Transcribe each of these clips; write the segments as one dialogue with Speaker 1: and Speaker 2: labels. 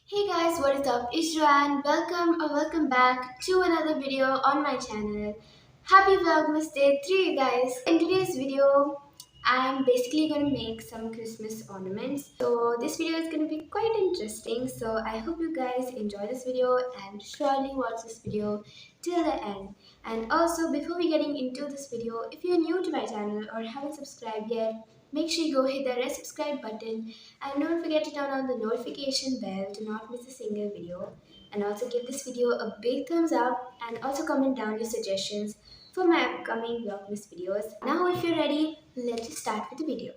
Speaker 1: Hey guys, what is up? It's Joanne. Welcome back to another video on my channel. Happy Vlogmas Day 3, guys. In today's video, I'm basically going to make some Christmas ornaments. So this video is going to be quite interesting. So I hope you guys enjoy this video and surely watch this video till the end. And also, before we getting into this video, if you're new to my channel or haven't subscribed yet, make sure you go hit the red subscribe button and don't forget to turn on the notification bell to not miss a single video. And also give this video a big thumbs up and also comment down your suggestions for my upcoming Vlogmas videos. Now if you're ready, let's just start with the video.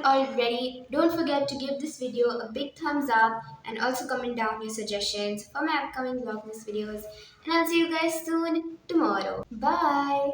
Speaker 1: haven't already, don't forget to give this video a big thumbs up and also comment down your suggestions for my upcoming Vlogmas videos. And I'll see you guys soon tomorrow. Bye!